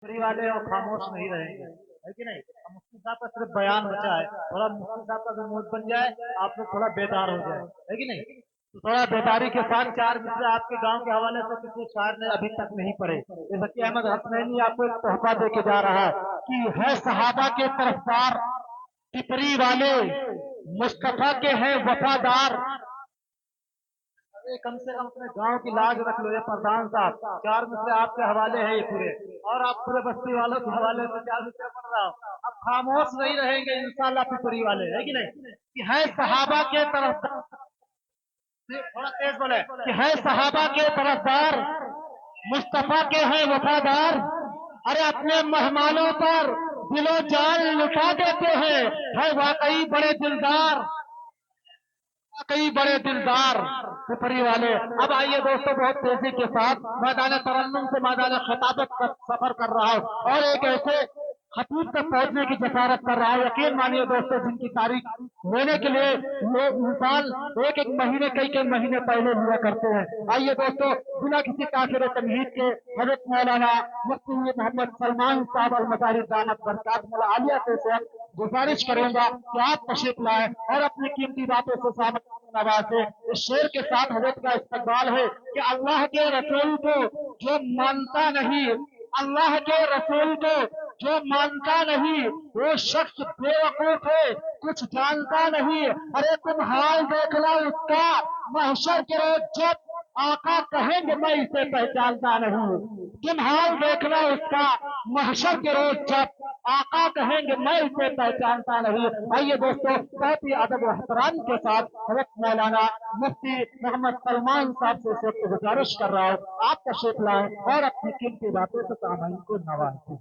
Free والے اور خاموش نہیں رہیں گے، ہے کہ نہیں؟ اب مفتی صاحب کا صرف بیان بچا ہے، تھوڑا مفتی صاحب کا بھی موڈ بن جائے، آپ لوگ تھوڑا بیدار ہو جائے، ہے کہ نہیں؟ تو تھوڑا بیداری کے ساتھ چار مصرے آپ کے گاؤں کے حوالے سے کسی شاعر نے ابھی تک نہیں پڑھے، جیسا کہ احمد حسنینی آپ کو ایک تحفہ دے کے جا رہا ہے کہ ہے صحابہ کے طرفدار ٹپری والے، مصطفیٰ کے ہیں وفادار، کم سے کم اپنے گاؤں کی لاج رکھ لو یہ پردھان صاحب، چار مصرے آپ کے حوالے ہیں یہ پورے، اور آپ پورے بستی والوں کے حوالے سے چار مصرے پڑھ رہا ہوں، اب خاموش نہیں رہیں گے انشاءاللہ پپری والے، ہے کہ نہیں؟ کہ ہے صحابہ کے طرف، تھوڑا تیز بولے، کہ ہے صحابہ کے طرفدار، مصطفیٰ کے ہیں وفادار، ارے اپنے مہمانوں پر دل و جان لٹا دیتے ہیں، ہے واقعی بڑے دلدار، کئی بڑے دلدار پپری والے۔ اب آئیے دوستو بہت تیزی کے ساتھ میدان ترنم سے میدان خطابت کا سفر کر رہا ہوں اور ایک ایسے خطیب تک پہنچنے کی جسارت کر رہا ہوں، یقین مانیے دوستو جن کی تاریخ لینے کے لیے لوگ انسان ایک ایک مہینے کئی مہینے پہلے لیا کرتے ہیں۔ آئیے دوستو بنا کسی تاخیر و تمہید کے حضرت مولانا مفتی محمد سلمان صاحب المظاہر دامت برکاتہم العالیہ سے گزارش کروں گا کہ آپ تشریف لائیں اور اپنی قیمتی باتوں سے سامنے نوازے۔ اس شعر کے ساتھ حضرت کا استقبال ہے کہ اللہ کے رسول کو جو مانتا نہیں، اللہ کے رسول کو جو مانتا نہیں وہ شخص بے وقوف ہے، کچھ جانتا نہیں، ارے تم حال دیکھنا اس کا محشر کے روز جب آقا کہیں گے میں اسے پہچانتا نہیں، تم حال دیکھنا اس کا محشر کے روز جب آقا کہیں گے میں اسے پہچانتا نہیں۔ آئیے دوستو بہت ہی ادب و احترام کے ساتھ حضرت مولانا مفتی محمد سلمان صاحب سے اس وقت گزارش کر رہا ہوں آپ تشریف لائیں اور اپنی قیمتی باتوں سے سامعین کو نوازیں۔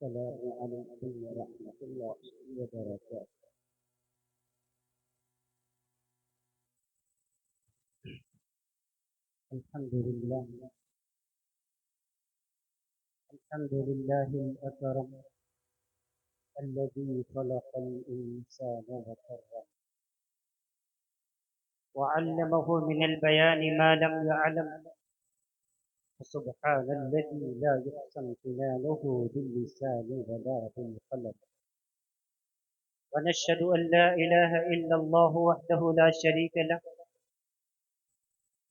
السلام علیکم ورحمۃ اللہ وبرکاتہ۔ الحمد للہ، الحمد للہ الأكرم الذي خلق الإنسان وكرم وعلمه من البيان ما لم يعلم، سبحان الذي لا يحسن امتنانه باللسان ولا بالقلم، ونشهد أن لا إله إلا الله وحده لا شريك له،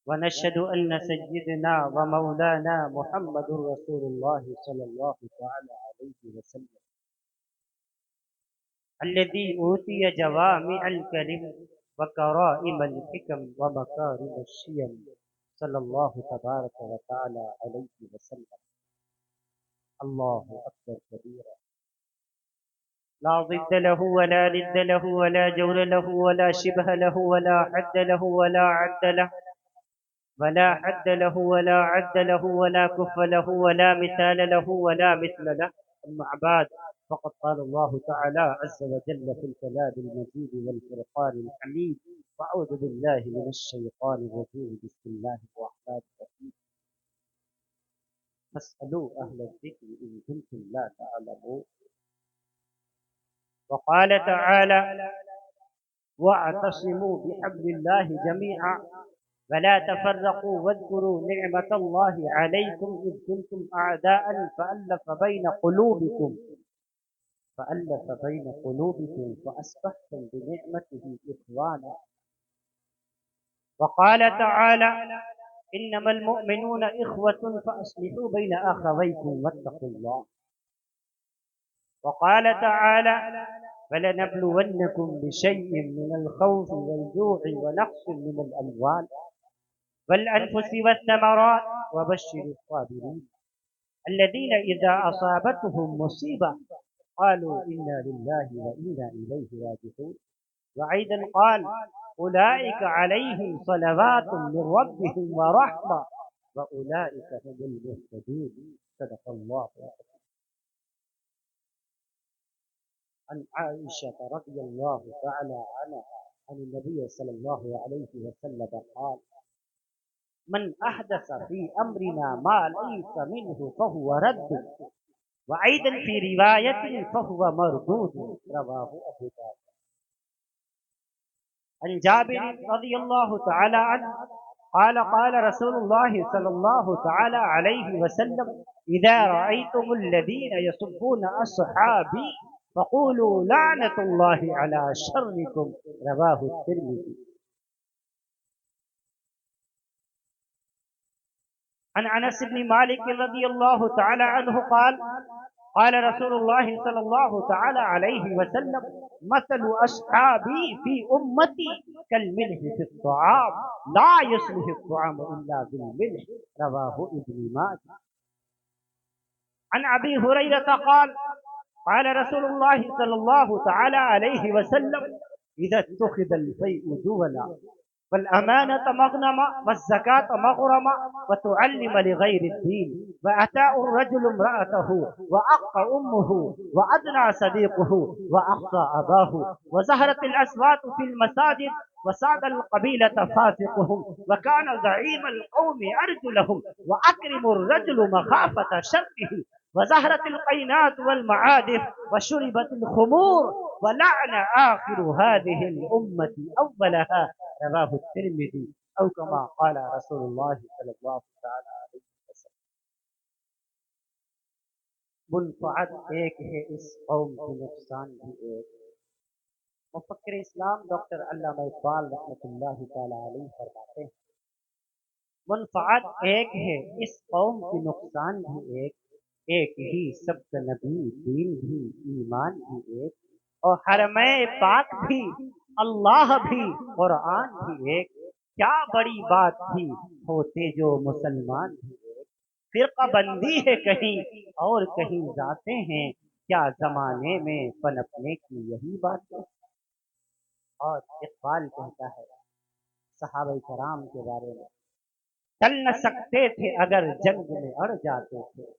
ونشهد أن سيدنا ومولانا محمد رسول الله صلى الله تعالى عليه وسلم الذي أوتي جوامع الكلم وكرائم الحكم ومكارم الشيم صلى الله تبارك وتعالى عليه وسلم۔ الله أكبر كبيرا، لا ضد له ولا ند له ولا جور له ولا شبه له ولا حد له ولا عد له ولا حد له ولا عد له ولا كف له ولا مثال له ولا مثل له، أما بعد فقد قال الله تعالى عز وجل في الكلام المجيد والفرقان الحميد: أعوذ بالله من الشيطان الرجيم، بسم الله الرحمن الرحيم، فاسألوا أهل الذكر إن كنتم لا تعلمون۔ وقال تعالى: واعتصموا بحبل الله جميعا ولا تفرقوا واذكروا نعمة الله عليكم إذ كنتم أعداء فألف بين قلوبكم فأصبحتم بنعمته إخوانا۔ وقال تعالى: إنما المؤمنون إخوة فأصلحوا بين أخويكم واتقوا الله۔ وقال تعالى: فلنبلونكم بشيء من الخوف والجوع ونقص من الأموال والأنفس والثمرات وبشر الصابرين الذين إذا أصابتهم مصيبة قالوا إنا لله وإنا إليه راجعون۔ وأيضا قال: أولئك عليهم صلوات من ربهم ورحمة وأولئك هم المهتدون۔ صدق الله۔ عن عائشة رضي الله تعالى عنها عن النبي صلى الله عليه وسلم قال من أحدث في أمرنا ما ليس منه فهو رد وأيضا في رواية فهو مردود رواه أبو داود. عن جابر رضي الله تعالى عنه قال قال رسول الله صلى الله تعالى عليه وسلم إذا رأيتم الذين يسبون أصحابي فقولوا لعنة الله على شركم رواه الترمذي. عن انس بن مالك رضي الله تعالى عنه قال قال رسول الله صلى الله تعالى عليه وسلم مثل اصحابي في امتي كالملح في الطعام لا يصلح الطعام الا بالملح رواه ابن ماجه. عن ابي هريره قال قال رسول الله صلى الله تعالى عليه وسلم اذا اتخذ الفيء دولا والأمانة مغنمة والزكاة مغرمة وتعلم لغير الدين وأتى الرجل امرأته وأق أمه وأدنى صديقه وأخطى أباه وزهرت الأصوات في المساجد وساد القبيلة فاسقهم وكان زعيم القوم أرجلهم وأكرم الرجل مخافة شركه وزهرت القينات والمعادف وشربت الخمور ولعن آخر هذه الأمة أولها رواه الترمذی او کما قال رسول اللہ صلی اللہ تعالی علیہ وسلم. منفعت ایک ہے اس قوم کی نقصان بھی ایک. مفکر اسلام ڈاکٹر علامہ اقبال رحمۃ اللہ تعالی علیہ فرماتے ہیں منفعت ایک ہے اس قوم کی نقصان بھی ایک ہی سب کا نبی دین بھی ایمان بھی ایک اور حرمین پاک بھی اللہ بھی قرآن بھی ایک. کیا بڑی بات تھی ہوتے جو مسلمان بھی ایک. فرقہ بندی ہے کہیں اور کہیں ذاتیں ہیں کیا زمانے میں پنپنے کی یہی بات ہے. اور اقبال کہتا ہے صحابہ کرام کے بارے میں چل نہ سکتے تھے اگر جنگ میں اڑ جاتے تھے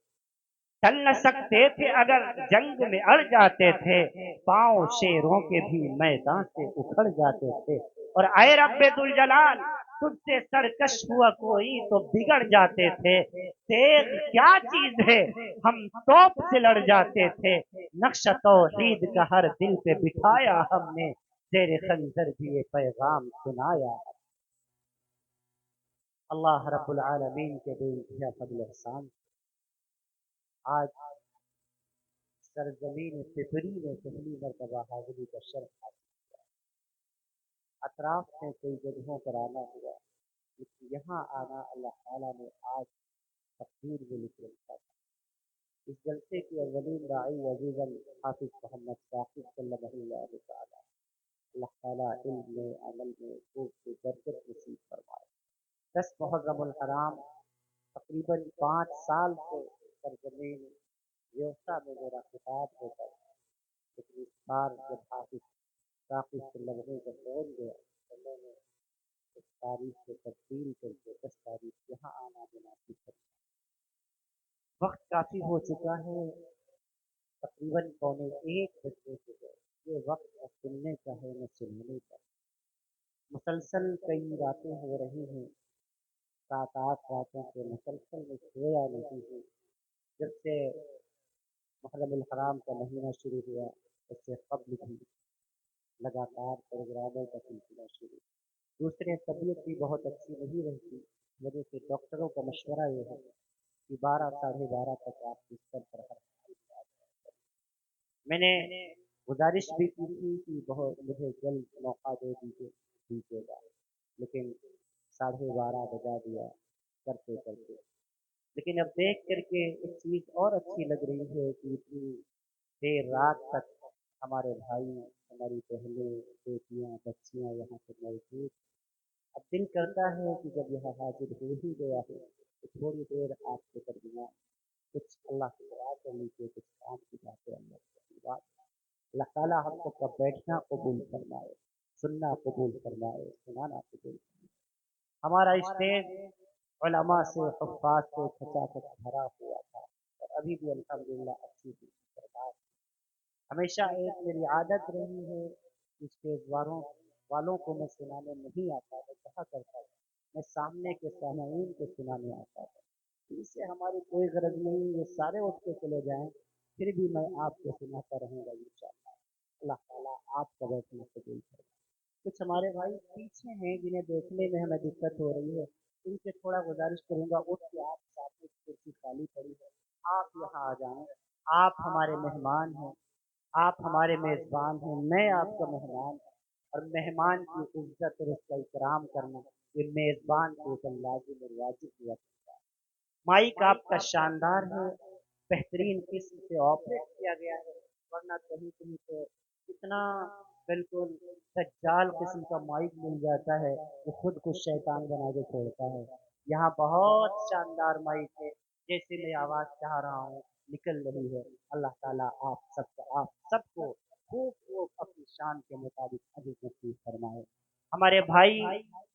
چل نہ سکتے تھے اگر جنگ میں اڑ جاتے تھے پاؤں شیروں کے بھی میدان سے اکھڑ جاتے تھے. اور اے رب ذوالجلال تجھ سے سرکش ہوا کوئی تو بگڑ جاتے تھے. تیغ کیا چیز ہے ہم توپ سے لڑ جاتے تھے. نقش توحید کا ہر دل پہ بٹھایا ہم نے زیر خنجر بھی یہ پیغام سنایا. اللہ رب العالمین کے بے انتہا فضل احسان آج سرزمین فطری میں پہلی مرتبہ حاضری کا شرف حاصل کیا. اطراف میں کئی جگہوں پر آنا ہوا لیکن یہاں آنا اللہ تعالیٰ نے آج تقدیر میں لکھ رکھا تھا. اس جلسے کی اولین راعی عزیز حافظ محمد ثاقب صلی اللہ تعالیٰ اللہ تعالیٰ علم میں عمل میں خوب سے برکت نصیب فرمائے. 10 محرم الحرام تقریباً 5 سال سے سرزمین یوسا میں میرا خطاب ہوتا ہے لیکن اس بار جب حافظ ثاقب سے لمحے کا فون گیا تو میں نے اس تاریخ کو تبدیل کر کے 10 تاریخ یہاں آنا مناسب کر. وقت کافی ہو چکا ہے تقریباً 1:15 بجنے سے گئے. یہ وقت نہ سننے کا ہے نہ سننے کا. مسلسل کئی راتیں ہو رہی ہیں 7-8 راتوں سے مسلسل میں سویا نہیں ہوں. جب سے محرم الحرام کا مہینہ شروع ہوا اس سے قبل بھی لگاتار پروگراموں کا سلسلہ شروع. دوسرے طبیعت بھی بہت اچھی نہیں رہتی وجہ سے ڈاکٹروں کا مشورہ یہ ہے کہ 12-12:30 تک آپ بستر پر ہر حال. میں نے گزارش بھی کی تھی کہ بہت مجھے جلد موقع دے دیجیے گا لیکن 12:30 بجا دیا کرتے کرتے. لیکن اب دیکھ کر کے ایک چیز اور اچھی لگ رہی ہے کہ اتنی دیر رات تک ہمارے بھائی ہماری بہنیں بیٹیاں بچیاں یہاں پر موجود. اب دل کرتا ہے کہ جب یہاں حاضر ہو ہی گیا ہے تو تھوڑی دیر آپ کے درمیان کچھ اللہ کی دعا کر لیجیے کچھ کام کی باتیں اللہ تعالیٰ ہم سب کا بیٹھنا قبول فرمائے سننا قبول فرمائے سنانا قبول فرمائے. ہمارا اسٹیج علماء سے حفاظ سے کھچا کھچ بھرا ہوا تھا اور ابھی بھی الحمدللہ اچھی سرکار. हमेशा एक मेरी आदत रही है कि स्टेज वालों को मैं सुनाने नहीं आता, मैं कहा करता था मैं सामने के सामईन को सुनाने आता था। इससे हमारी कोई गरज नहीं, ये सारे उठ के चले जाएं फिर भी मैं आपको सुनाता रहूंगा इंशाअल्लाह। अल्लाह ताला आपका बैठना कबूल करे। कुछ हमारे भाई पीछे हैं जिन्हें देखने में हमें दिक्कत हो रही है, उनसे थोड़ा गुजारिश करूंगा, उठ के आप सामने की कुर्सी खाली पड़ी है, आप यहाँ आ जाएं। आप हमारे मेहमान हैं, आप हमारे मेज़बान हैं, मैं आपका मेहमान हूँ। और मेहमान की इज्जत और उसका इकराम करना ये मेज़बान के ऊपर लाजिम और वाजिब हुआ करता है। माइक आपका शानदार है, बेहतरीन किस्म से ऑपरेट किया गया है, वरना कहीं कहीं तो इतना बिल्कुल दज्जाल किस्म का माइक मिल जाता है वो खुद को शैतान बना के छोड़ता है। यहाँ बहुत शानदार माइक है, जैसे मैं आवाज़ चाह रहा हूँ निकल रही है। अल्लाह ताला आप सबको खूब खूब अपनी शान के मुताबिक अजर नसीब फरमाए। हमारे भाई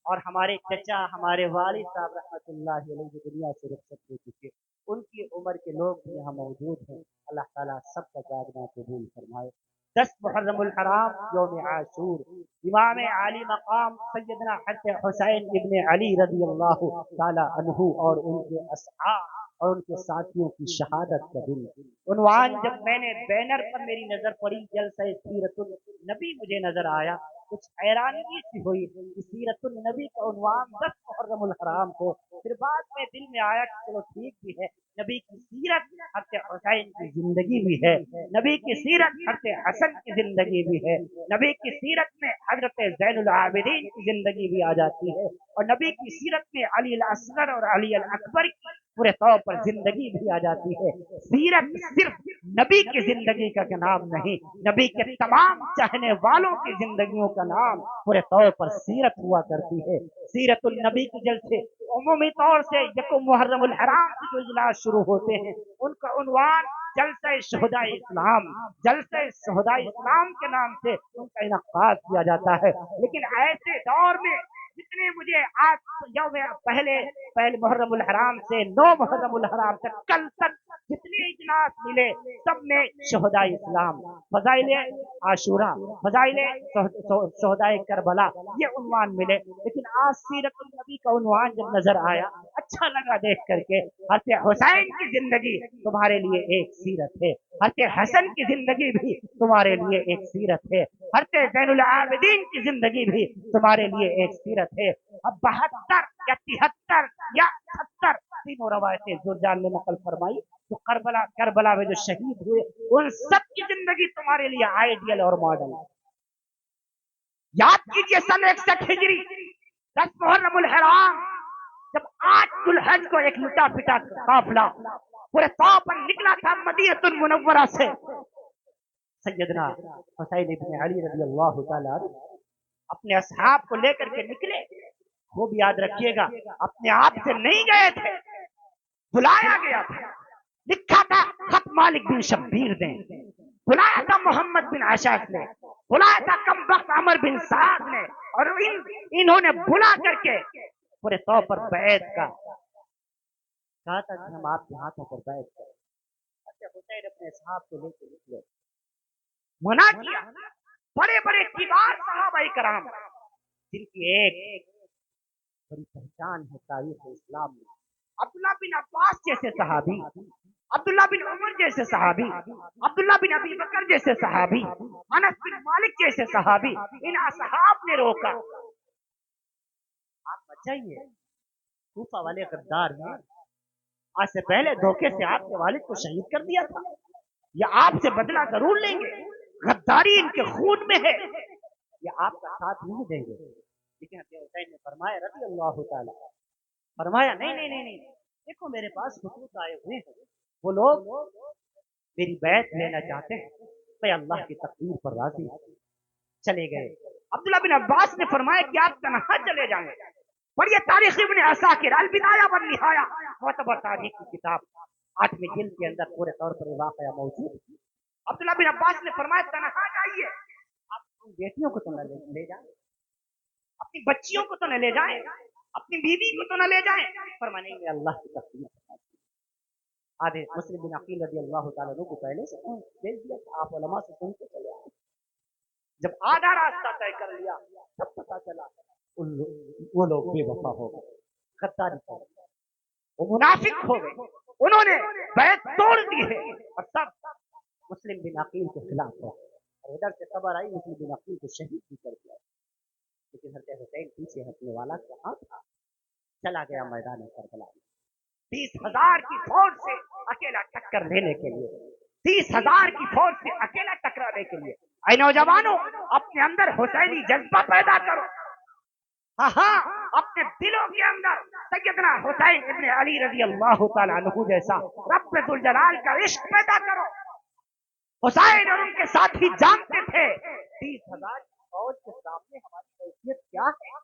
और हमारे चचा, हमारे वालिद साहब रहमतुल्लाहि अलैहि जो दुनिया से रुखसत हो चुके, उनकी उम्र के लोग भी यहाँ मौजूद हैं। अल्लाह ताला सबका जागना कबूल फरमाए। 10 मुहर्रमुल हराम यौम आशूर, इमाम आली मकाम सैयदना हज़रत हुसैन इब्न अली रज़ी अल्लाह ताला अन्हु और उनके असहाब और उनके साथियों की शहादत का दिन। उन्वान जब मैंने बैनर पर मेरी नजर पड़ी, जलसा सीरतुल नबी मुझे नजर आया, कुछ हैरानगी सी हुई कि सीरतुल नबी का उन्वान 10 मुहर्रमुल हराम को। फिर बाद में दिल में आया कि चलो ठीक भी है, नबी की सीरत हज़रत हुसैन की जिंदगी भी है, नबी की सीरत हज़रत हसन की जिंदगी भी है, नबी की सीरत में हज़रत ज़ैनुल आबिदीन की जिंदगी भी आ जाती है, और नबी की सीरत में अली अल असगर और अली अल अकबर की पूरे तौर पर जिंदगी भी आ जाती है। सीरत सिर्फ नबी की जिंदगी का नाम नहीं, नबी के तमाम चाहने वालों की जिंदगियों का नाम पूरे तौर पर सीरत हुआ करती है। सीरतुल नबी के जलसे उमूमी तौर से यकुम मुहर्रमुल हराम से जो इजलास शुरू होते हैं, उनका उन्वान जलसे शोहदा इस्लाम, जलसे शोहदा इस्लाम के नाम से उनका इनकाद किया जाता है। लेकिन ऐसे दौर में जितने मुझे आज यौम पहले पहले मुहर्रमुल हराम से 9 मुहर्रमुल हराम तक कल तक जितने इजलास मिले, सब में शोहदा इस्लाम, फजाइले आशूरा, फजाइले शोहदाए करबला, ये उन्वान मिले। लेकिन आज सीरतुल नबी का उन्वान जब नजर आया, अच्छा लगा देख करके। हज़रत हुसैन की जिंदगी तुम्हारे लिए एक सीरत है, हज़रत हसन की जिंदगी भी तुम्हारे लिए एक सीरत है, हज़रत ज़ैनुल आबिदीन की जिंदगी भी तुम्हारे लिए एक सीरत है। अब 72 या 73 या 70 तीनों रवायतें जुर्जान ने नकल फरमाई, तो करबला में जो शहीद हुए उन सब की जिंदगी तुम्हारे लिए आइडियल और मॉडल है। याद कीजिए सन 61 हिजरी 10 मुहर्रमुल हराम, जब 8 जुल्हज को एक लुटा पिटा काफिला पूरे तौर पर निकला था मदीनतुल मुनव्वरा से, सैयदना हुसैन इब्न अली रज़ी अल्लाह तआला अपने असहाब को लेकर के निकले। खूब याद रखिएगा, अपने आप से नहीं गए थे, बुलाया गया था। लिखा था खत मालिक बिन शब्बीर ने, बुलाया था मोहम्मद बिन आशाक ने, बुलाया था कम वक्त अमर बिन साद ने, और इन्होंने बुला करके पूरे तौर पर बैत का कहा था कि हम आपके हाथों पर बैत करें। अच्छा, हुसैन अपने असहाब को लेकर निकले, मना किया। बड़े बड़े किबार सहाबाए कराम जिनकी एक बड़ी पहचान है तारीख इस्लाम में, अब्दुल्ला बिन अब्बास जैसे सहाबी, अब्दुल्ला बिन उमर जैसे सहाबी, अब्दुल्ला बिन अबी बकर जैसे सहाबी, अनस बिन मालिक जैसे सहाबी, इन असहाब ने रोका। आप बचाइए, कूफा वाले गद्दार हैं, आज से पहले धोखे से आपके वालिद को शहीद कर दिया था, या आपसे बदला जरूर लेंगे, गद्दारी इनके खून में है, ये आपका साथ नहीं देंगे। लेकिन हुसैन ने फरमाया रज़ी अल्लाह तआला, फरमाया नहीं नहीं नहीं नहीं, देखो मेरे पास खुतूत आए हुए हैं, वो लोग मेरी बैत लेना चाहते हैं, मैं अल्लाह की तकदीर पर राजी हूं। चले गए। अब्दुल्ला बिन अब्बास ने फरमाया कि आप तनहा चले जाएं। पढ़िए तारीख इब्न असाकिर अल बिदाया वन निहाया, मुतबर तारीख की किताब 8वें जिल्द के अंदर पूरे तौर पर वाकया मौजूद है। अब्दुल्ला बिन अब्बास ने फरमाया तनहा जाइए, आप अपनी बेटियों को तो न ले जाएं, अपनी बच्चियों को तो न ले जाएं, अपनी बीवी को तो न ले जाएं। फरमाया नहीं, मैं अल्लाह की तकदीर आधे मुस्लिम बिन अकील रजी अल्लाह तआला अन्हु को पहले से भेज दिया था, आप उलमा से सुन के चले आए। जब आधा रास्ता तय कर लिया तब पता चला वो लोग बेवफा हो गए, गद्दारी कर गए, वो मुनाफिक हो गए, उन्होंने बैत तोड़ दी है और सब मुस्लिम बिन अकील के खिलाफ हो। और इधर से खबर आई मुस्लिम बिन अकील को शहीद भी कर दिया। लेकिन हजरत हुसैन पीछे हटने वाला कहाँ था, चला गया मैदान करबला में 30,000 की फौज से अकेला टक्कर लेने के लिए, 30,000 की फौज से अकेला टकराने के लिए। ऐ नौजवानों, अपने अंदर हुसैनी जज्बा पैदा करो। हाँ हाँ, अपने दिलों के अंदर सैयदना हुसैन इब्ने अली रजी अल्लाह तआला अन्हु जैसा रब्बुल जलाल का इश्क पैदा करो। हुसैन और उनके साथी जानते थे 30,000 की फौज के सामने हमारी हैसियत क्या है,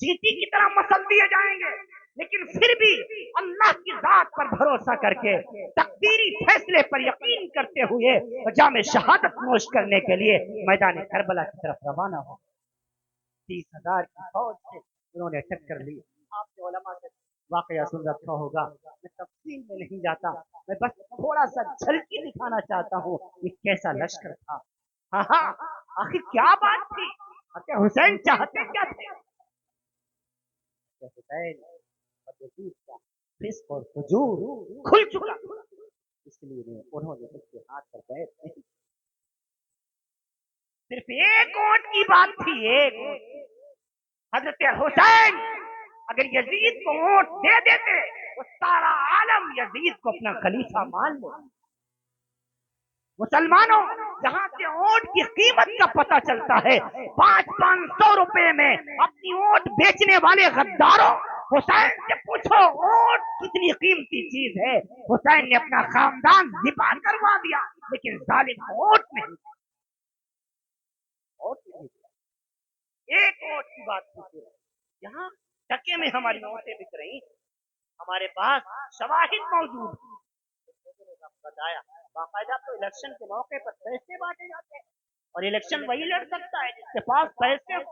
चींटी की तरह मसल दिए जाएंगे, लेकिन फिर भी अल्लाह की जात पर भरोसा करके तकदीरी फैसले पर यकीन करते हुए जामे शहादत नोश करने के लिए मैदान करबला की तरफ रवाना हो। 30,000 की फौज से उन्होंने टक्कर ली। आपने उलमा से वाकया सुन रखा होगा, मैं तफसील में नहीं जाता, मैं बस थोड़ा सा झलकी दिखाना चाहता हूँ ये कैसा लश्कर था। हाँ हाँ, आखिर क्या बात थी, आखिर हुसैन चाहते क्या थे। हुसैन और यजीद का फिस्क और फुजूर खुल चुका, इसलिए उन्होंने उसके हाथ पर बैठ नहीं, सिर्फ एक वोट की बात थी, एक हजरत हुसैन अगर यजीद को वोट दे देते तो सारा आलम यजीद को अपना खलीफा मान ले। मुसलमानों, जहां से वोट की कीमत का पता चलता है, 500-500 रुपए में अपनी वोट बेचने वाले गद्दारों, हुसैन से पूछो वोट कितनी कीमती चीज है। हुसैन ने अपना खानदान जिपा करवा दिया, लेकिन जालिम वोट नहीं, वोट नहीं, एक वोट की बात पूछे। यहाँ टके में हमारी वोटें बिक रही, हमारे पास शवाहिद मौजूद, बताया बाकायदा तो इलेक्शन के मौके पर पैसे बांटे जाते हैं, और इलेक्शन वही लड़ सकता है जिसके पास पैसे हो।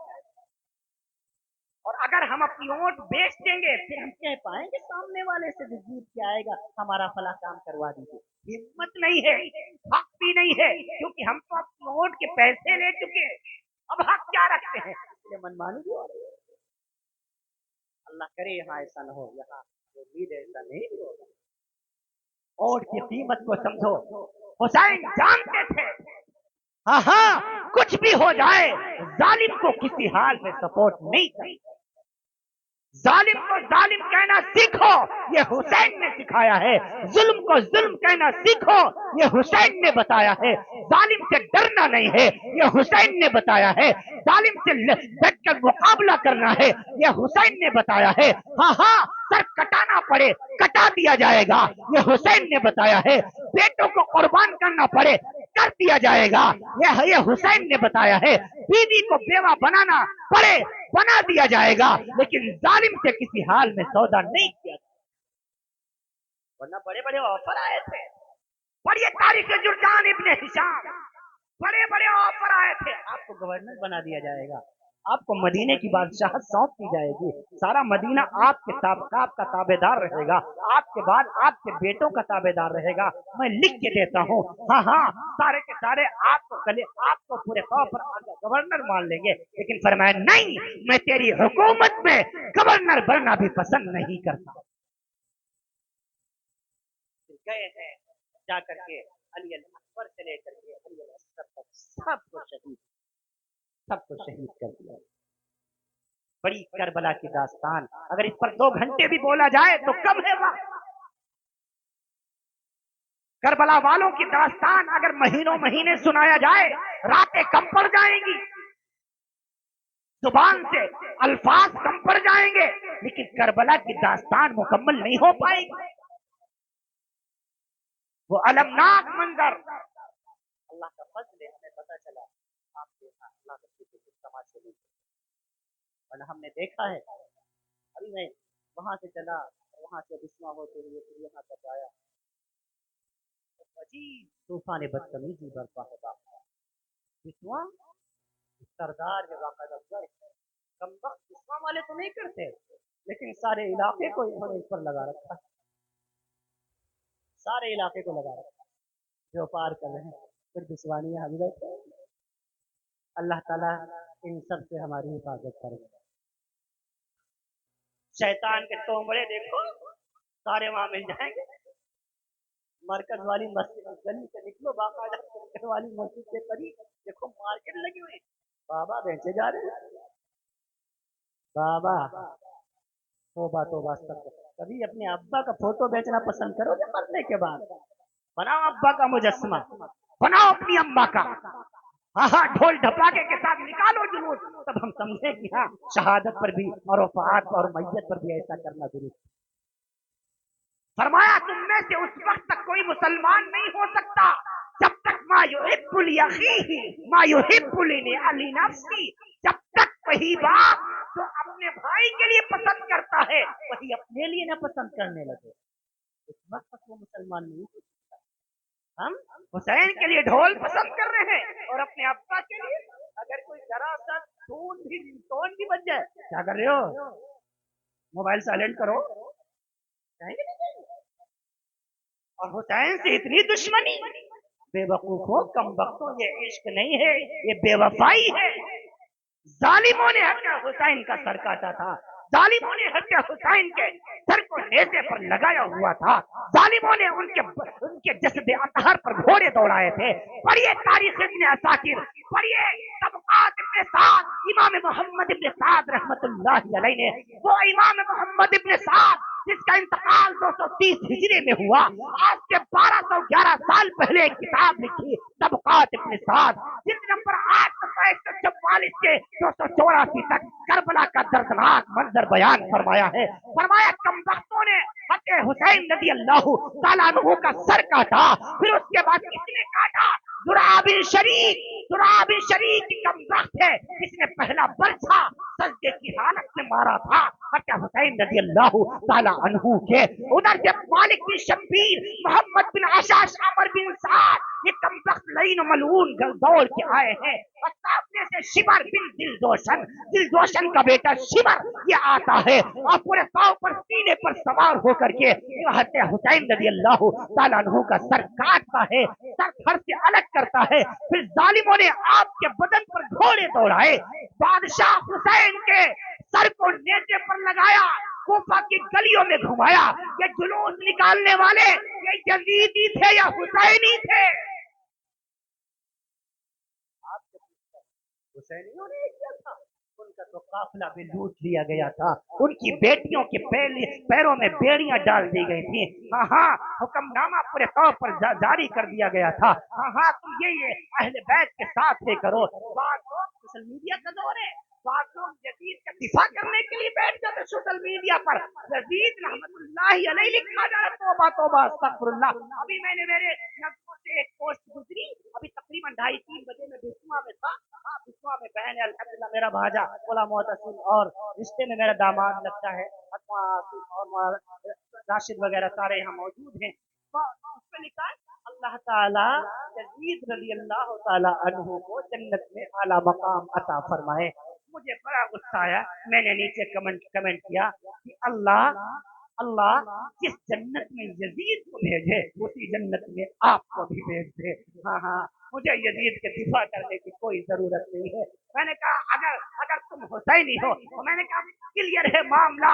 और अगर हम अपनी वोट बेच देंगे फिर हम कह पाएंगे सामने वाले से जो जीत के आएगा हमारा फला काम करवा दीजिए, हिम्मत नहीं है, हक भी नहीं है, क्योंकि हम तो अपनी वोट के पैसे ले चुके हैं, अब हक क्या रखते हैं, इसलिए मनमानी भी हो रही है। अल्लाह करे यहाँ ऐसा न हो, यहाँ उम्मीद ऐसा नहीं भी होगा। वोट की कीमत को समझो, हुसैन जानते थे हाँ हाँ कुछ भी हो जाए जालिम को किसी हाल में सपोर्ट नहीं करें। जालिम को जालिम कहना सीखो, ये हुसैन ने सिखाया है। जुल्म को जुल्म कहना सीखो, ये हुसैन ने बताया है। जालिम से डरना नहीं है, ये हुसैन ने बताया है। जालिम से डटकर मुकाबला करना है, ये हुसैन ने बताया है। हाँ हाँ, सर कटाना पड़े कटा दिया जाएगा, ये हुसैन ने बताया है। बेटों को कुर्बान करना पड़े कर दिया जाएगा, ये हुसैन ने बताया है। बीवी को बेवा बनाना पड़े बना दिया जाएगा, लेकिन जालिम से किसी हाल में सौदा नहीं किया। वरना बड़े बड़े ऑफर आए थे, पढ़िए तारीख जुर्जान इब्ने हिशाम, बड़े बड़े ऑफर आए थे, आपको गवर्नर बना दिया जाएगा, आपको मदीने की बादशाहत सौंप दी जाएगी, सारा मदीना आपका ताबेदार रहेगा, आपके बाद आपके बेटों का ताबेदार रहेगा, मैं लिख के देता हूँ। हाँ हाँ, सारे के सारे आपको पूरे तौर पर गवर्नर मान लेंगे, लेकिन फरमाया नहीं, मैं तेरी हुकूमत में गवर्नर बनना भी पसंद नहीं करता। गए हैं जाकर के अली अकबर से लेकर के अली असगर तक सबको शहीद कर दिया। बड़ी करबला की दास्तान, अगर इस पर 2 घंटे भी बोला जाए तो कम है वक्त। करबला वालों की दास्तान अगर महीनों महीने सुनाया जाए रातें कम पड़ जाएंगी, जुबान से अल्फाज कम पड़ जाएंगे, लेकिन करबला की दास्तान मुकम्मल नहीं हो पाएगी। वो अलमनाक मंजर, अल्लाह का फजल है, हमें पता चला आपके अल्लाह का तमाशे नहीं, और हमने देखा है। अभी मैं वहां से चला, वहां से बिस्मा होते हुए फिर यहाँ तक आया, अजीब तूफान बदतमीजी बरपा होगा। बिस्मा सरदार है, वाक़ई कमबख्त बिस्मा वाले तो नहीं करते, लेकिन सारे इलाके को इन्होंने इस पर लगा रखा। सारे इलाके को लगा रखा है। जो पार कर रहे हैं फिर बिस्वानी यहाँ भी बैठे हैं। अल्लाह ताला इन सब से हमारी हिफाजत करें। शैतान के टोमड़े देखो सारे वहां मिल जाएंगे। मरकज वाली मस्जिद गली से निकलो, बाकायदा मरकज वाली मस्जिद के करीब देखो मार्केट लगी हुई, बाबा बेचे जा रहे हैं। बाबा तोबा तोबा सब। कभी अपने अब्बा का फोटो बेचना पसंद करोगे मरने के बाद? बनाओ अब्बा का मुजस्समा, बनाओ अपनी अम्मा का, हाँ हाँ ढोल ढपाके के साथ निकालो जुलूस, तब हम समझे कि हाँ शहादत पर भी और वफात और मैयत पर भी ऐसा करना दुरुस्त। फरमाया तुम में से उस वक्त तक कोई मुसलमान नहीं हो सकता जब तक मा युहिब्बु लिअखीही मा युहिब्बु लिनफ्सिही, जब तक वही बाप जो अपने भाई के लिए पसंद करता है वही अपने लिए न पसंद करने लगे, उस वक्त तक वो मुसलमान नहीं हो सकता। हम हुसैन के लिए ढोल पसंद कर रहे हैं और अपने अब्बा के लिए अगर कोई जरा सा टोन भी बज जाए, क्या कर रहे हो, मोबाइल साइलेंट करो, कहेंगे नहीं। और हुसैन से इतनी दुश्मनी, बेवकूफों कम वक्तों, ये इश्क नहीं है, ये बेवफाई है। जालिमों ने हत्या हुसैन का सर काटा था, जालिमों ने हत्या हुसैन के सर को नेज़े पर लगाया हुआ था, जालिमों ने उनके जस्द अतहर पर घोड़े दौड़ाए थे। पढ़िए तारीख इब्न असाकिर, पढ़िए तबकात इब्न साद, इमाम मोहम्मद इब्न साद रहमतुल्लाह अलैह ने, वो इमाम मोहम्मद इब्न साद जिसका इंतकाल 230 हिजरी में हुआ, आज से 1211 साल पहले एक किताब लिखी तबकात इब्न साद, जिस नंबर 844 से 284 तक करबला का दर्दनाक मंजर बयान फरमाया है। फरमाया कमबख्तों ने हत्या हुसैन रज़ी अल्लाह तआला अन्हु का सर काटा, फिर उसके बाद किसने काटा? दुराबिन शरीक की कमबख्त है, इसने पहला बरछा सजदे की हालत में मारा था हत्या हुसैन रज़ी अल्लाह तआला अन्हु के। उधर से मालिक बिन शब्बीर, मोहम्मद बिन अशाश, अमर बिन साद, ये कमबख्त लईन मलऊन दौड़ के आए हैं। और सामने से शिमर बिन दिलदोशन का बेटा शिमर ये आता है और पूरे पांव पर सीने पर सवार होकर के हत्या हुसैन रज़ी अल्लाह तआला अन्हु का सर काटता है, सर धड़ से अलग करता है। फिर जालिमों ने आपके बदन पर घोड़े दौड़ाए, बादशाह हुसैन के सर को नेज़े पर लगाया, कूफा की गलियों में घुमाया। ये जुलूस निकालने वाले ये यजीदी थे या हुसैनी थे? हुसैनियों ने किया था, उनका तो काफिला भी लूट लिया गया था, उनकी बेटियों के पैरों में बेड़ियां डाल दी गई थी। हाँ हाँ हुक्मनामा पूरे तौर पर जारी कर दिया गया था। हाँ हाँ तुम ये अहले बैत के साथ ये करो। सोशल मीडिया का दौर है, बाद लोग यजीद का दिफा करने के लिए बैठ जाते सोशल मीडिया पर, यजीद रहमतुल्लाह अलैह लिखा जा रहा, तौबा तौबा अस्तगफिरुल्लाह। अभी मैंने मेरे नज़रों से एक पोस्ट गुजरी, अभी तकरीबन 2:30-3 बजे में बिस्वा में था। हाँ बिस्वा में बहन है अल्हम्दुलिल्लाह, मेरा भाजा बोला मोहतसिम और रिश्ते में मेरा दामाद लगता है और राशिद वगैरह सारे यहाँ मौजूद हैं। उसमें लिखा है अल्लाह ताला यजीद रज़ी अल्लाह ताला अन्हु को जन्नत में आला मकाम अता फरमाए। मुझे बड़ा गुस्सा आया, मैंने नीचे कमेंट किया कि अल्लाह जिस जन्नत में यजीद को भेजे उसी जन्नत में आपको भी भेज दे। हाँ हाँ मुझे यजीद के दिफा करने की कोई जरूरत नहीं है। मैंने कहा अगर तुम हुसैनी हो तो मैंने कहा क्लियर है मामला,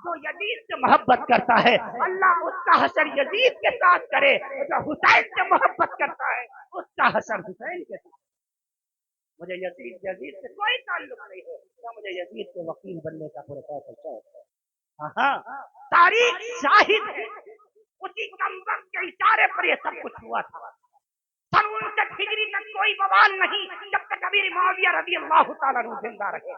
जो यजीद से मोहब्बत करता है अल्लाह उसका हशर यजीद के साथ करे, जो हुसैन से मोहब्बत करता है उसका हशर हुसैन के साथ। मुझे यजीद से कोई ताल्लुक नहीं है, तो मुझे यजीद के वकील बनने का पूरा शौक है। हाँ तारीख शाहिद है, उसी कमबख्त के इशारे पर ये सब कुछ हुआ था। सन 59 हिजरी तक कोई बवाल नहीं, जब तक अमीर मुआविया रज़ी अल्लाह तआला अन्हु जिंदा रहे।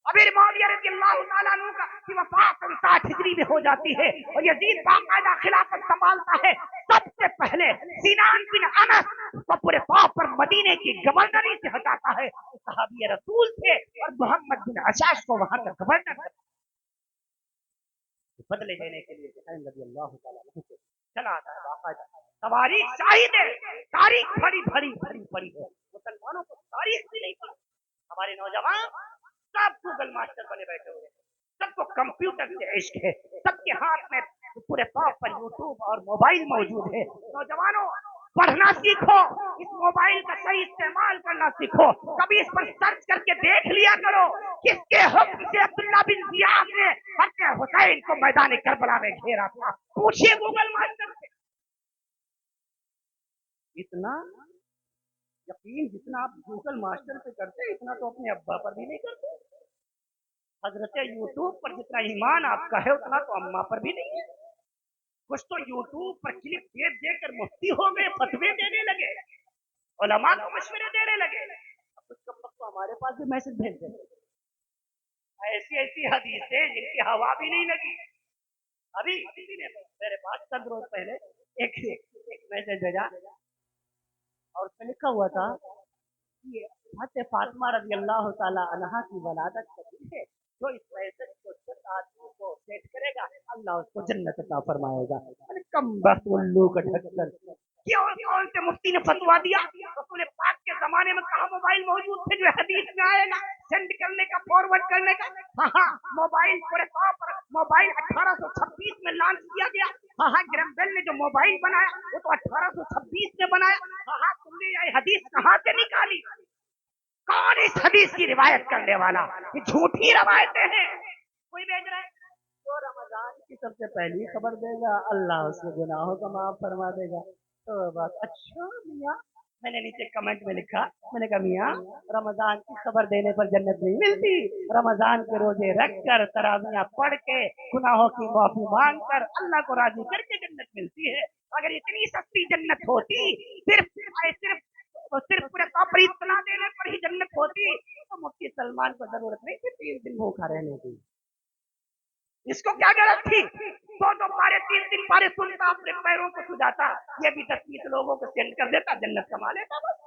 अमीर मुआविया रज़ी अल्लाह तआला अन्हु की वफात 59 हिजरी में हो जाती है और यजीद बाकायदा खिलाफत संभालता है। सबसे पहले सिनान बिन अनस को पूरे तौर पर मदीने की गवर्नरी से हटाता है, सहाबी रसूल थे, और मोहम्मद बिन अशाश को वहां का गवर्नर बदले देने के लिए हुसैन रज़ी अल्लाह तआला अन्हु से चला आता है। बाकायदा तवारीख शाहिद है, तारीख भरी पड़ी है, मुसलमानों को तारीख भी नहीं पड़ी। हमारे नौजवान सब गूगल मास्टर बने बैठे हुए हैं, सबको कंप्यूटर से इश्क है, सबके हाथ में पूरे पूरे तौर पर यूट्यूब और मोबाइल मौजूद है। नौजवानों, पढ़ना सीखो, इस मोबाइल का सही इस्तेमाल करना सीखो। कभी इस पर सर्च करके देख लिया करो किसके हुक्म से अब्दुल्ला बिन जियाद ने हज़रत हुसैन को मैदान करबला में घेरा था। पूछिए गूगल मास्टर से। इतना यकीन जितना आप गूगल मास्टर पे करते इतना तो अपने अब्बा पर भी नहीं करते। हजरत यूट्यूब पर जितना ईमान आपका है उतना तो अम्मा पर भी नहीं है। कुछ तो यूट्यूब पर क्लिप देख देकर मुफ्ती हो गए, फतवे देने लगे, उलमा को मशवरे देने लगे। कुछ कब तक तो हमारे पास भी मैसेज भेज देते ऐसी ऐसी हदीसें जिनकी हवा भी नहीं लगी। अभी किसी ने मेरे पास चंद रोज पहले एक मैसेज भेजा और उसमें लिखा हुआ था कि हज़रत फातिमा रज़ी अल्लाह तआला अन्हा की वलादत कबीर है, जो इस मैसेज को 10 आदमियों को सेट करेगा अल्लाह उसको जन्नत अता फरमाएगा। अरे कम बख्त उल्लू का ढक्कन, क्यों कौन से मुफ्ती ने फतवा दिया? रसूल पाक के जमाने में कहाँ मोबाइल मौजूद थे जो हदीस में आएगा सेंड करने का, फॉरवर्ड करने का? हाँ, मोबाइल पूरे तौर पर मोबाइल 1826 में लॉन्च किया गया। हाँ, ग्रैम बेल ने जो मोबाइल बनाया वो तो 1826 में बनाया। हाँ, तुमने ये हदीस कहाँ से निकाली? कौन इस हदीस की रिवायत करने वाला? ये झूठी रवायतें हैं, कोई भेज रहा है। तो रमजान की सबसे पहली खबर देगा, अल्लाह उसके गुनाहों को माफ फरमा देगा। तो बात अच्छा मियाँ, मैंने नीचे कमेंट में लिखा, मैंने कहा मियाँ रमजान की खबर देने पर जन्नत नहीं मिलती, रमजान के रोजे रख कर तरावियां पढ़ के गुनाहों की माफी मांग कर अल्लाह को राजी करके जन्नत मिलती है। अगर इतनी सस्ती जन्नत होती, सिर्फ पूरे तौर इतना देने पर ही जन्नत होती तो मुफ्ती सलमान को जरूरत नहीं थी 3 दिन भूखा रहने की। इसको क्या जरूरत थी? 2 पारे 3 पारे सुनता, अपने पैरों को सुझाता, ये भी 10-20 लोगों को सेंड कर देता, जन्नत कमा लेता। बस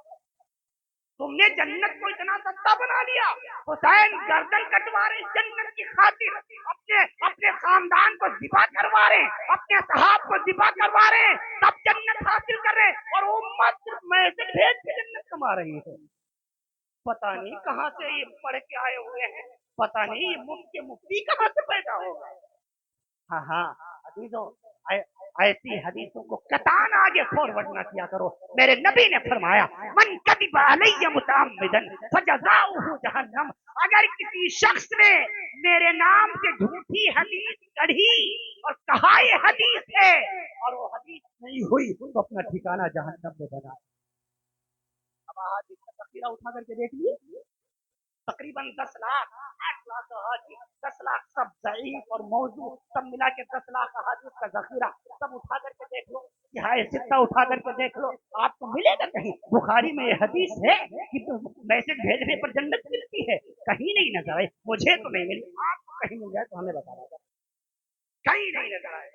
तुमने जन्नत को इतना सस्ता बना लिया। हुसैन गर्दन कटवा रहे जन्नत की खातिर, अपने खानदान को ज़िबा करवा रहे, अपने सहाब को ज़िबा करवा रहे, तब जन्नत हासिल कर रहे, और उम्मत सिर्फ मैसेज भेज के जन्नत कमा रही है। पता नहीं कहाँ से ये पढ़ के आए हुए हैं, पता नहीं ये मुफ्ती कहाँ से पैदा होगा। हाँ, हदीसों ऐसी हदीसों को कतान आगे फॉरवर्ड ना किया करो। मेरे नबी ने फरमाया, मन कदिबा अलैया मुतअम्मिदन फजज़ाउहु जहन्नम। अगर किसी शख्स ने मेरे नाम से झूठी हदीस कढ़ी और कहा ये हदीस है और वो हदीस नहीं हुई तो अपना ठिकाना जहन्नम में बना। अब हाजिर का तकरीरा उठा करके देख लिए, तकरीबन 10 लाख 8 लाख हाजिर, 10 लाख सब ज़ईफ और मौजू सब मिला के 10 लाख हाजिर का जखीरा सब उठा करके देख लो, हाय सित्ता उठा करके देख लो, आपको मिलेगा कहीं बुखारी में ये हदीस है कि तो मैसेज भेजने पर जन्नत मिलती है? कहीं नहीं नजर आए, मुझे तो नहीं मिली, आपको कहीं मिल जाए तो हमें बता दो। कहीं नहीं नजर आए।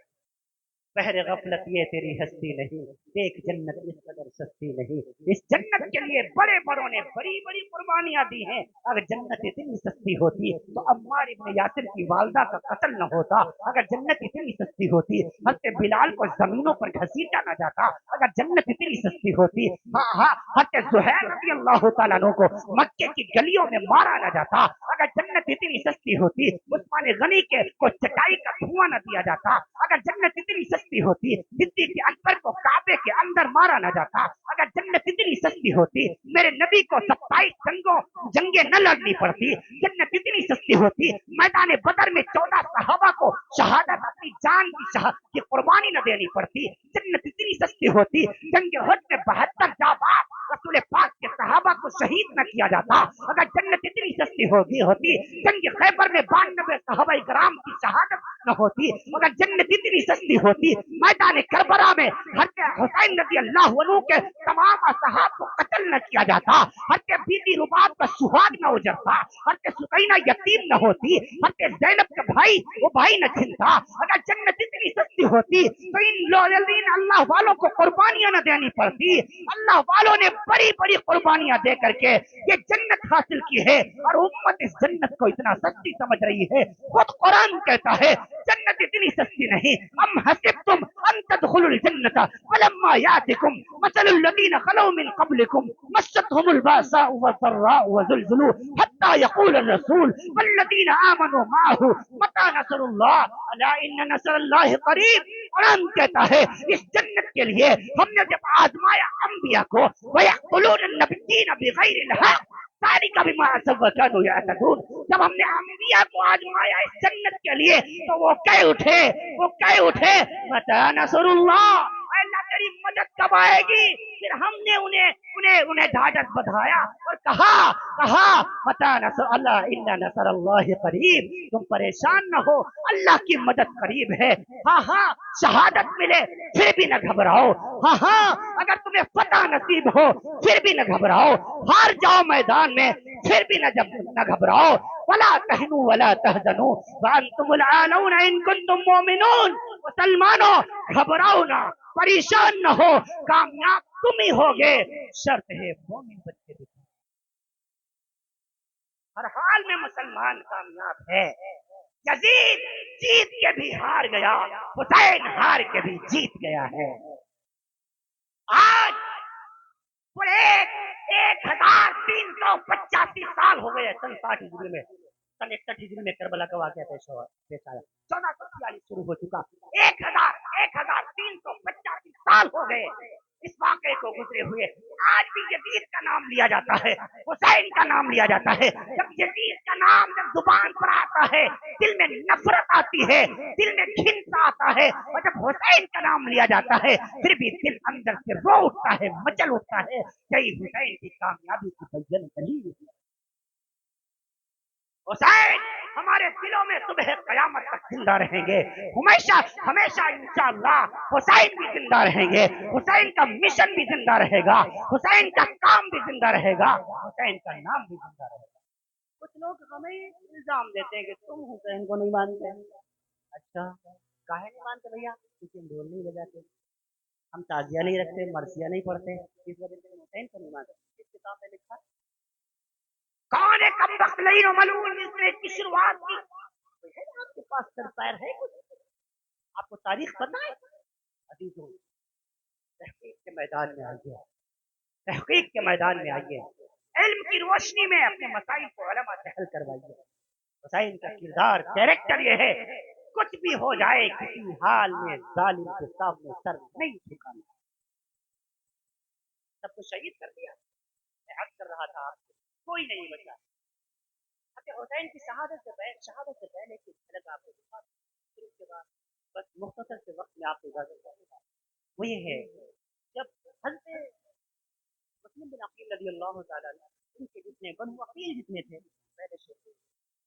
बहरे गफलत ये तेरी हस्ती नहीं, देख जन्नत इस कदर सस्ती नहीं। इस जन्नत के लिए बड़े बड़ों ने बड़ी बड़ी कुर्बानियां दी हैं। अगर जन्नत इतनी सस्ती होती तो अम्मार इब्न यासिर की वालदा का कत्ल न होता। अगर जन्नत इतनी सस्ती होती हज़रत बिलाल को जमीनों पर घसीटा न जाता। अगर जन्नत इतनी सस्ती होती हज़रत ज़ुहैर रज़ी अल्लाह तआला अन्हु को मक्के की गलियों में मारा न जाता। अगर जन्नत इतनी सस्ती होती उस्मान गनी के को चटाई का धुआं न दिया जाता। अगर जन्नत इतनी सस्ती होती सिद्दीक़ अकबर को काबे के अंदर मारा न जाता। अगर जन्नत इतनी सस्ती होती मेरे नबी को 27 जंगे न लड़नी पड़ती। जन्नत इतनी सस्ती होती मैदान बदर में 14 सहाबा को शहादत अपनी जान की कुर्बानी न देनी पड़ती। जन्नत इतनी सस्ती होती जंग उहद में 72 जाबाज रसूल पाक के सहाबा को शहीद न किया जाता। अगर जन्नत इतनी सस्ती होती जंग खैबर में 92 सहाबा इकराम की शहादत न होती। अगर जन्नत इतनी सस्ती होती मैदान करबला में हज़रत हुसैन रज़ी अल्लाह अन्हु के तमाम असहाब को कत्ल न किया जाता। हज़रत बीबी रुबाब का सुहाग न उजरता। हज़रत सुकैना यतीम न होती। हज़रत ज़ैनब का भाई वो भाई न छिनता। अगर जन्नत इतनी सस्ती होती तो इन अल्लाह वालों को कुर्बानियां न देनी पड़ती। अल्लाह वालों ने बड़ी बड़ी कुर्बानियां दे करके ये जन्नत हासिल की है और उम्मत इस जन्नत को इतना सस्ती समझ रही है। खुद कुरान कहता है जन्नत इतनी सस्ती नहीं। अम हसिबतुम अन तदखुलुल जन्नत फलम्मा यातिकुम मसलुल लदीन खलौ मिन क़ब्लिकुम मस्सतहुमुल बासाउ वज़र्राउ वज़ुलज़िलू हत्ता यक़ूल अर्रसूल वल्लदीन आमनू माअहू मता नसरुल्लाह अला इन्न नसरल्लाहि क़रीब। कुरान कहता है इस जन्नत के लिए हमने जब आजमाया अंबिया को वयक़ुलून नबिय्यीन बिग़ैरिल हक़ ज़ालिका बिमा असव व कानू यअतदून। जब हमने अंबिया को आजमाया इस जन्नत के लिए तो वो कह उठे मता नसरुल्लाह, अल्लाह तेरी मदद कब आएगी। फिर हमने उन्हें ढाढ़स बंधाया और कहा मता नसर अल्लाह इन्ना नसरल्लाहि करीब, तुम परेशान न हो, अल्लाह की मदद करीब है। हाँ शहादत मिले फिर भी न घबराओ। हाँ अगर तुम्हें फतह नसीब हो फिर भी न घबराओ। हार जाओ मैदान में फिर भी न घबराओ। वला तहनु वला तहजनु व अंतुमुल आलौना इन कुंतुम मोमिनून। मुसलमानों घबराओ ना, परेशान न हो, कामयाब तुम ही होगे, शर्त है मोमिन बच्चे दिखाओ। हर हाल में मुसलमान कामयाब है। यजीद जीत के भी हार गया, हुसैन हार के भी जीत गया है। आज पूरे 1385 साल हो गए सन 60 हिजरी में, सन 61 हिजरी में करबला का वाकया पेश आया। 1446 शुरू हो चुका, 1385 साल हो गए इस वाकये को गुजरे हुए। आज भी यजीद का नाम लिया जाता है, हुसैन का नाम लिया जाता है। जब यजीद का नाम जब जुबान पर आता है दिल में नफरत आती है, दिल में घिनसा आता है, और जब हुसैन का नाम लिया जाता है फिर भी दिल अंदर से रो उठता है, मचल उठता है। यही हुसैन की कामयाबी की बैन दलील है। हुसैन हमारे दिलों में सुबह कयामत तक जिंदा रहेंगे, हमेशा इंशाअल्लाह हुसैन भी जिंदा रहेंगे, हुसैन का मिशन भी जिंदा रहेगा, हुसैन का काम भी जिंदा रहेगा, हुसैन का नाम भी जिंदा रहेगा। कुछ लोग हमें इल्जाम देते हैं कि तुम हुसैन को नहीं मानते। अच्छा काहे नहीं मानते भैया? क्योंकि हम ढोल नहीं बजाते, हम ताजिया नहीं रखते, मरसिया नहीं पढ़ते, इस वजह से हुसैन को नहीं मानते। इस किताब में लिखा कौन है कमबख्त लईन और मलून जिसने इसकी शुरुआत की? आपके पास सर पैर है कुछ? आपको तारीख पता है? अजीजों तहकीक के मैदान में आइए, तहकीक के मैदान में आइए, इल्म की रोशनी में अपने मसाइल को उलमा से हल करवाइए। हुसैन का किरदार कैरेक्टर ये है, कुछ भी हो जाए किसी हाल में जालिम के सामने सर नहीं झुकाना। सबको शहीद कर दिया, मैं हक कर रहा था, कोई नहीं बचा। हुसैन की शहादत से पहले की झलक आपको दिखा, फिर उसके बाद बस मुख्तसर से वक्त में आपको इजाजत दूंगा। वो ये है जब हज़रत मुस्लिम बिन अकील रज़ियल्लाहु तआला उनके जितने बनु अकील जितने थे पहले शहीद हुए,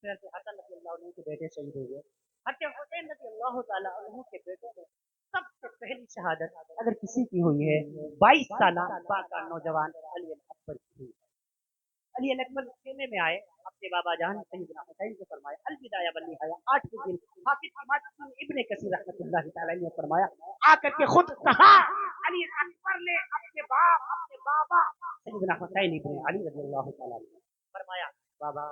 फिर हज़रत हसन रज़ियल्लाहु अन्हु के बेटे शहीद हुए, हज़रत हुसैन रज़ियल्लाहु तआला अन्हु के बेटों में सबसे पहली शहादत अगर किसी की हुई है 22 साल पाक नौजवान अली अकबर की हुई। अली अकबर खेमे में आए, अपने बाबा जान सैयदना हुसैन से फरमाया अलविदाया व निहाया 8 के दिन हाफिज इमाम इब्ने कसीर रहमतुल्लाह तआला ने फरमाया, आकर के खुद कहा अली अकबर ने अपने बाबा सैयदना हुसैन इब्ने अली रज़ियल्लाहु तआला फरमाया, बाबा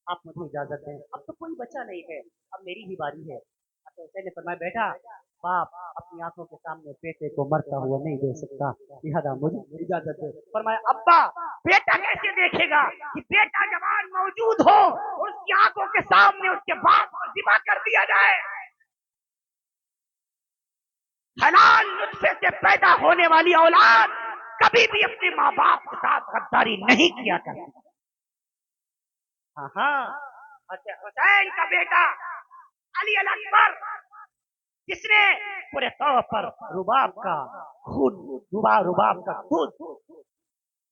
आप मुझे इजाजत दें, अब तो कोई बचा नहीं है, अब मेरी ही बारी है। तो हुसैन ने फरमाया, बेटा बाप अपनी आंखों के सामने बेटे को मरता हुआ नहीं दे सकता, लिहाजा मुझे इजाजत दे। फरमाया, अब्बा बेटा कैसे देखेगा कि बेटा जवान मौजूद हो और उसकी आंखों के सामने उसके बाप को ज़िबा कर दिया जाए। हलाल नुत्फे से पैदा होने वाली औलाद कभी भी अपने माँ बाप के साथ गद्दारी नहीं किया करती। हुसैन का बेटा अली अकबर जिसने पूरे तौर पर रुबाब का दूध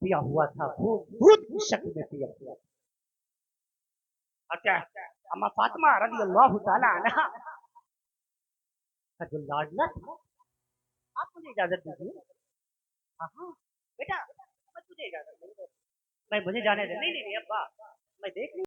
पिया हुआ था, दूध की शक्ल में पिया हुआ था। अच्छा अम्मा फातिमा रज़ियल्लाहु तआला अन्हा का जो लाडला था, आप मुझे इजाजत दीजिए। हाँ बेटा मैं तुझे इजाजत नहीं, मैं मुझे जाने दे। नहीं अब्बा मैं देख